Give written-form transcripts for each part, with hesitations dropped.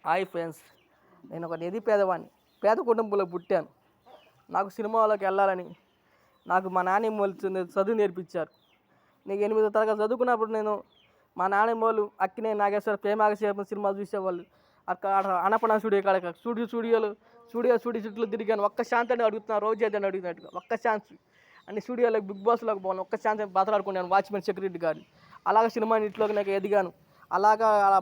Hi friends, నేను ఒక పేదవాడిని. పేద కుటుంబంలో పుట్టాను. నాకు సినిమాలోకి వెళ్ళాలని నాకు మా నాన్నమ్మ వాళ్ళు చదువు నేర్పించారు. నేను 8వ తరగతి చదువుకున్నప్పుడు మా నాన్నమ్మ వాళ్ళు అక్కినేని నాగేశ్వర ప్రేమాగశేపం సినిమా చూసేవాళ్ళు. అక్కడ అన్నపూర్ణ స్టూడియో కాడ స్టూడియో చుట్టూ తిరిగాను. ఒక్క ఛాన్స్ అని అడుగుతున్నాను, రోజు అని అడుగుతున్నట్టుగా ఒక్క ఛాన్స్ అన్ని స్టూడియోలోకి బిగ్ బాస్లోకి పోను. ఒక్క ఛాన్స్ అని బతలాడుకున్నాను వాచ్మెన్ సెక్యూరిటీ గార్డు. అలాగే సినిమా ఇంట్లోకి నాకు ఎదిగాను. అలా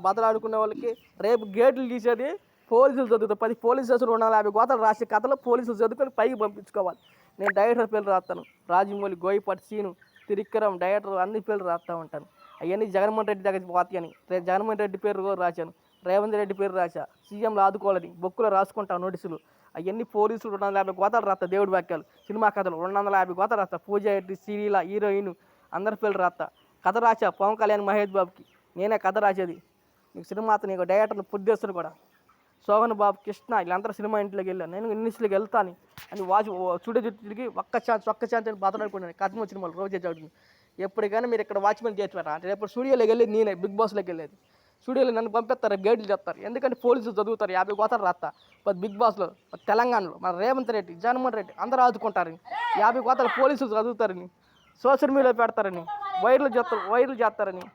బతలాడుకునే వాళ్ళకి రేపు గేట్లు తీసేది పోలీసులు చదువుతారు. 10 పోలీసు స్టేషన్ 250 గోతలు రాసే కథలో పోలీసులు చదువుకొని పైకి పంపించుకోవాలి. నేను డైరెక్టర్ పేర్లు రాస్తాను. రాజమౌళి, గోయిపాటి సీను, త్రివిక్రమ్, డైరెక్టర్ అన్ని పేర్లు రాస్తూ ఉంటాను. అవన్నీ జగన్మోహన్ రెడ్డి దగ్గర పోతాయి అని జగన్మోహన్ రెడ్డి పేరు కూడా రాశాను. రేవంత్ రెడ్డి పేరు రాశా. సీఎంలు ఆదుకోవాలని బొక్కులో రాసుకుంటాను నోటీసులు. అవన్నీ పోలీసులు 250 గోతాలు రాస్తా. దేవుడి వాక్యాలు, సినిమా కథలు 250 గోతాలు రాస్తా. పూజ రెడ్డి, శ్రీలీల, హీరోయిన్ అందరి పేర్లు రాస్తా. కథ రాశా పవన్ కళ్యాణ్, మహేష్ బాబుకి నేనే కథ రాసేది. నీకు సినిమా నీకు డైరెక్టర్ని ప్రొడ్యూసర్ కూడా శోభన్ బాబు, కృష్ణ వీళ్ళందరూ సినిమా ఇంట్లోకి వెళ్ళాను. నేను ఇండస్ట్రీకి వెళ్తాను అని స్టూడియో తిరిగి ఒక్క ఛాన్స్ అని బతలాడుకున్నాను. కథమ సినిమాలు రోజే చదువుతుంది. ఎప్పటికైనా మీరు ఇక్కడ వాచ్మెన్ చేర్చారా అంటే రేపు స్టూడియోలోకి వెళ్ళి నేనే బిగ్ బాస్లోకి వెళ్ళేది. స్టూడియోలో నన్ను పంపిస్తారు, గేట్లు చెప్తారు. ఎందుకంటే పోలీసులు చదువుతారు. 50 గోతాలు రాస్తా. బిగ్ బాస్లో తెలంగాణలో మన రేవంత్ రెడ్డి, జగన్మోహన్ రెడ్డి అందరూ ఆదుకుంటారని 50 గోతాలు పోలీసులు చదువుతారని సోషల్ మీడియాలో పెడతారని వైరల్ చేస్తారని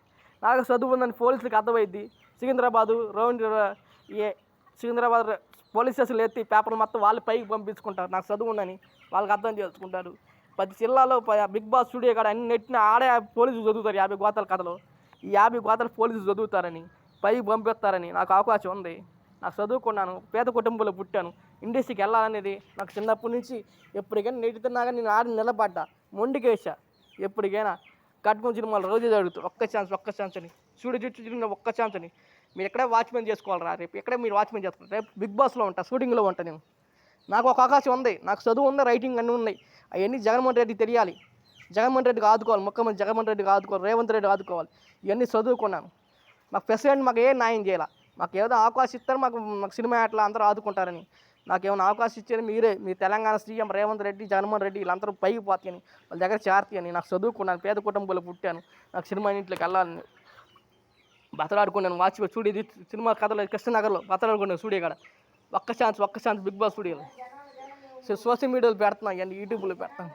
నాకు చదువు ఉందని పోలీసులకు అర్థమైద్ది. సికింద్రాబాద్ పోలీస్ స్టేషన్లు ఎత్తి పేపర్లు మొత్తం వాళ్ళు పైకి పంపించుకుంటారు. నాకు చదువు ఉందని వాళ్ళకి అర్థం చేసుకుంటారు. 10 జిల్లాలో బిగ్ బాస్ స్టూడియో కాడ అన్ని నెట్టిన ఆడే పోలీసులు చదువుతారు. 50 గోతాల కథలో ఈ 50 గోతాలు పోలీసులు చదువుతారని పైకి పంపిస్తారని నాకు అవకాశం ఉంది. నాకు చదువుకున్నాను. పేద కుటుంబంలో పుట్టాను. ఇండస్ట్రీకి వెళ్ళాలనేది నాకు చిన్నప్పటి నుంచి. ఎప్పటికైనా నెట్టుతున్నాగా నేను ఆడి నిలబడ్డా, మొండికేసా. ఎప్పటికైనా కట్నం సినిమాలు రోజు జరుగుతాయి. ఒక్క ఛాన్స్ అని చుట్టూ తిరిగిన ఒక్క ఛాన్స్ అని. మీరు ఎక్కడే వాచ్మెన్ చేసుకోవాలరా, రేపు ఎక్కడే మీరు వాచ్మెన్ చేస్తారు. రేపు బిగ్ బాస్లో ఉంటా, షూటింగ్లో ఉంటా. నేను నాకు ఒక అవకాశం ఉంది. నాకు చదువు ఉంది, రైటింగ్ అన్నీ ఉన్నాయి. అవన్నీ జగన్మోహన్ రెడ్డికి తెలియాలి. జగన్మోహన్ రెడ్డికి ఆదుకోవాలి. ముఖ్యమంత్రి జగన్మోహన్ రెడ్డికి ఆదుకోవాలి. రేవంత్ రెడ్డి ఆదుకోవాలి. ఇవన్నీ చదువుకున్నాను. మాకు ప్రెసిడెంట్ మాకు ఏం న్యాయం చేయాలి. మాకు ఏదో అవకాశం ఇస్తారు. మాకు సినిమా అట్లా అందరూ ఆదుకుంటారని నాకేమైనా అవకాశం ఇచ్చేది మీ తెలంగాణ సీఎం రేవంత్ రెడ్డి, జగన్మోహన్ రెడ్డి వీళ్ళందరూ పైకి పోతాయని వాళ్ళ దగ్గర చేరతాయని. నాకు చదువుకున్నాను. పేద కుటుంబంలో పుట్టాను. నాకు సినిమా ఇంట్లోకి వెళ్ళాలని బతలాడుకున్నాను. స్టూడియో సినిమా కథలో కృష్ణనగర్లో బతలాడుకున్నాను. స్టూడియో కాడ ఒక్క ఛాన్స్ బిగ్ బాస్ స్టూడియోలో సోషల్ మీడియాలో పెడుతున్నాను. ఇవన్నీ యూట్యూబ్లో పెడతాను.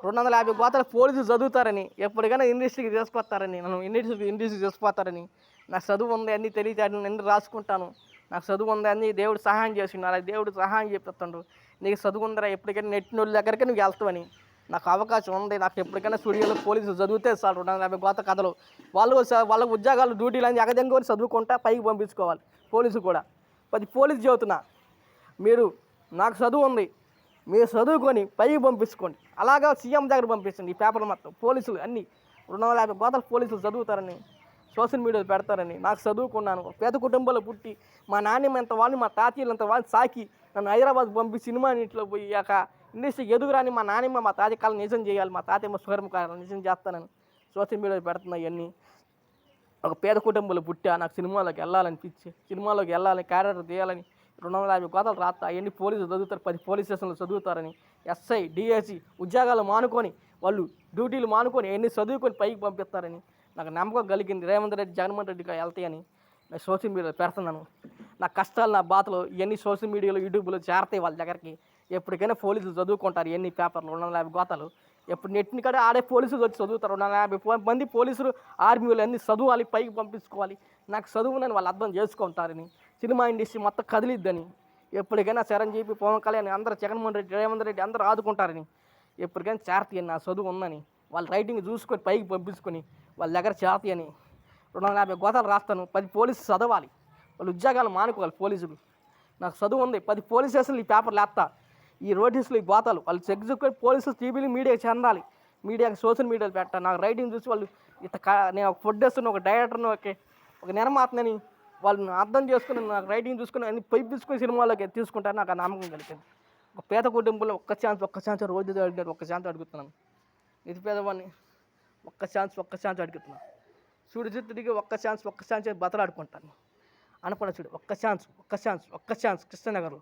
250 గోతాలు పోలీసులు చదువుతారని ఎప్పటికైనా ఇండస్ట్రీకి తీసుకొస్తారని నన్ను ఇండస్ట్రీకి తీసుకుపోతారని నాకు చదువు ఉంది, అన్నీ తెలియదు, అన్నీ రాసుకుంటాను. నాకు చదువు ఉంది, అన్నీ దేవుడు సహాయం చేసిండు. అలా దేవుడు సహాయం చెప్తాడు. నీకు చదువు ఉందరా, ఎప్పటికైనా నెట్టిన వాళ్ళ దగ్గరికి నువ్వు వెళ్తావని నాకు అవకాశం ఉంది. నాకు ఎప్పటికైనా స్టూడియోలో పోలీసులు చదివితే చాలు. 250 గోత కథలు వాళ్ళ ఉద్యోగాలు డ్యూటీలు అని ఎగదెంగుని చదువుకుంటా పైకి పంపించుకోవాలి. పోలీసు కూడా 10 పోలీసు చదువుతున్నా. మీరు నాకు చదువు ఉంది, మీరు చదువుకొని పైకి పంపించుకోండి. అలాగా సీఎం దగ్గర పంపించండి. ఈ పేపర్లు మొత్తం పోలీసులు అన్నీ 250 గోతలు పోలీసులు చదువుతారని సోషల్ మీడియాలో పెడతారని నాకు చదువుకున్నాను. పేద కుటుంబంలో పుట్టి మా నాన్నమ్మ ఎంత వాళ్ళు, మా తాతయ్యలు ఎంత వాళ్ళు సాకి నన్ను హైదరాబాద్ పంపి సినిమా ఇంట్లో పోయి ఇండస్ట్రీకి ఎదుగురాని మా నాన్నమ్మ మా తాతయ్య కాలం నిజం చేయాలి, మా తాతయ్య స్వరం కాలం నిజం చేస్తానని సోషల్ మీడియాలో పెడుతున్నాయి. ఇవన్నీ ఒక పేద కుటుంబంలో పుట్టా. నాకు సినిమాలోకి వెళ్ళాలనిపించి సినిమాలోకి వెళ్ళాలని క్యారెక్టర్ తీయాలని 250 గోతాలు రాస్తా. అవన్నీ పోలీసులు చదువుతారు. 10 పోలీస్ స్టేషన్లు చదువుతారని ఎస్ఐ, డిఎస్సి ఉద్యోగాలు మానుకొని వాళ్ళు డ్యూటీలు మానుకొని అవన్నీ చదువుకొని పైకి పంపిస్తారని నాకు నమ్మకం కలిగింది. రేవంత్ రెడ్డి, జగన్మోహన్ రెడ్డిగా వెళ్తాయని నేను సోషల్ మీడియాలో పెడుతున్నాను. నా కష్టాలు, నా బాధలు ఇవన్నీ సోషల్ మీడియాలో యూట్యూబ్లో చేరతాయి వాళ్ళ దగ్గరికి. ఎప్పటికైనా పోలీసులు చదువుకుంటారు. ఎన్ని పేపర్లు 250 గోతాలు ఎప్పుడు నెట్టిన కాడ ఆడే పోలీసులు వచ్చి చదువుతారు. 250 మంది పోలీసులు, ఆర్మీలు అన్నీ చదువాలి, పైకి పంపించుకోవాలి. నాకు చదువునని వాళ్ళు అర్థం చేసుకుంటారని సినిమా ఇండస్ట్రీ మొత్తం కదిలిద్దని ఎప్పటికైనా చిరంజీవి, పవన్ కళ్యాణ్ అందరూ, జగన్మోహన్ రెడ్డి, రేవంత్ రెడ్డి అందరూ ఆదుకుంటారని ఎప్పటికైనా చేరతాయని నా చదువు ఉందని వాళ్ళ రైటింగ్ చూసుకొని పైకి పంపించుకొని వాళ్ళ దగ్గర చేరతాయని 250 గోతాలు రాస్తాను. 10 పోలీసులు చదవాలి. వాళ్ళు ఉద్యోగాలు మానుకోవాలి. పోలీసులు నాకు చదువు ఉంది. 10 పోలీస్ స్టేషన్లు ఈ పేపర్లు వేస్తా. ఈ నోటీసులు, ఈ గోతాలు వాళ్ళు చెక్ పోలీసులు, టీవీలు, మీడియాకి చెందాలి. మీడియాకి సోషల్ మీడియాలో పెట్టాలి. నాకు రైటింగ్ చూసి వాళ్ళు నేను ఒక ప్రొడ్యూసర్ని, ఒక డైరెక్టర్ని, ఒక నిర్మాతని వాళ్ళు అర్థం చేసుకుని నాకు రైటింగ్ చూసుకుని అన్ని పైపించుకుని సినిమాలోకి తీసుకుంటారు. నాకు ఆ నమ్మకం కలిగింది. ఒక పేద కుటుంబంలో ఒక్క ఛాన్స్ రోజు అడిగారు. ఒక్క ఛాన్స్ అడుగుతున్నాను. ఇది పేదవాడిని. ఒక్క ఛాన్స్ అడుగుతున్నాను. చూడు తిరిగి ఒక్క ఛాన్స్ బతలాడుకుంటాను. అనపడ చూడు ఒక్క ఛాన్స్ కృష్ణనగర్లో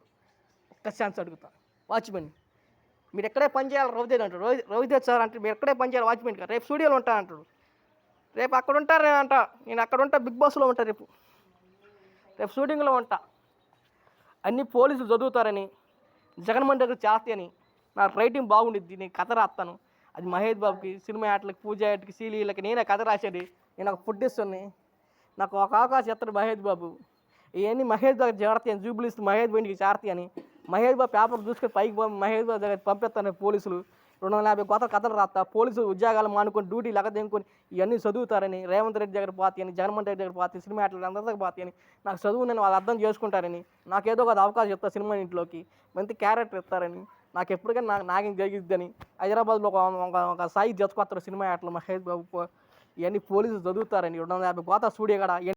ఒక్క ఛాన్స్ అడుగుతాను. వాచ్మెన్ మీరు ఎక్కడే పని చేయాలి. రవితేజ్ సార్ అంటే మీరు ఎక్కడే పని చేయాలి వాచ్మెన్ గారు. రేపు స్టూడియోలో ఉంటాను అంటాడు. రేపు అక్కడ ఉంటారు నేను అక్కడ ఉంటా, బిగ్ బాస్లో ఉంటా. రేపు షూటింగ్లో ఉంటా. అన్ని పోలీసులు చదువుతారని, జగన్మోహన్ దగ్గర చేస్తాయని, నా రైటింగ్ బాగుండిద్ది, నేను కథ రాస్తాను. అది మహేష్ బాబుకి, సినిమా యాక్టర్లకి, పూజ యాక్టర్కి, సీరియళ్ళకి నేనే కథ రాసేది. నేను ఒక పుట్టిస్తుని నాకు ఒక అవకాశం ఇస్తాడు మహేష్ బాబు. ఇవన్నీ మహేష్ బాబు చేరతాయని జూబిలీస్ మహేష్ బాబుకి చేరతాయని మహేష్ బాబు పేపర్ చూసుకొని పైకి మహేష్ బాబు దగ్గర పంపిస్తాను పోలీసులు. 250 కొత్త కథలు రాస్తా. పోలీసులు ఉద్యోగాలు మానుకొని డ్యూటీ లెక్కదింకొని ఇవన్నీ చదువుతారని, రేవంత్ రెడ్డి దగ్గర పోతాయని, జగన్మోహన్ రెడ్డి దగ్గర పోతాయి, సినిమా యాక్టర్లు అందరి దగ్గర పోతాయని, నాకు చదువు నేను వాళ్ళు అర్థం చేసుకుంటారని, నాకేదో ఒక అవకాశం ఇస్తారు సినిమా ఇంట్లోకి, మంచి క్యారెక్టర్ ఇస్తారని, నాకు ఎప్పటికైనా నాకేం జరిగిద్దని హైదరాబాద్లో ఒక స్థాయి జతకొస్తారు సినిమా యాక్టర్లు మహేష్ బాబు. ఇవన్నీ పోలీసులు చదువుతారని 250 కోత స్టూడియో కాడ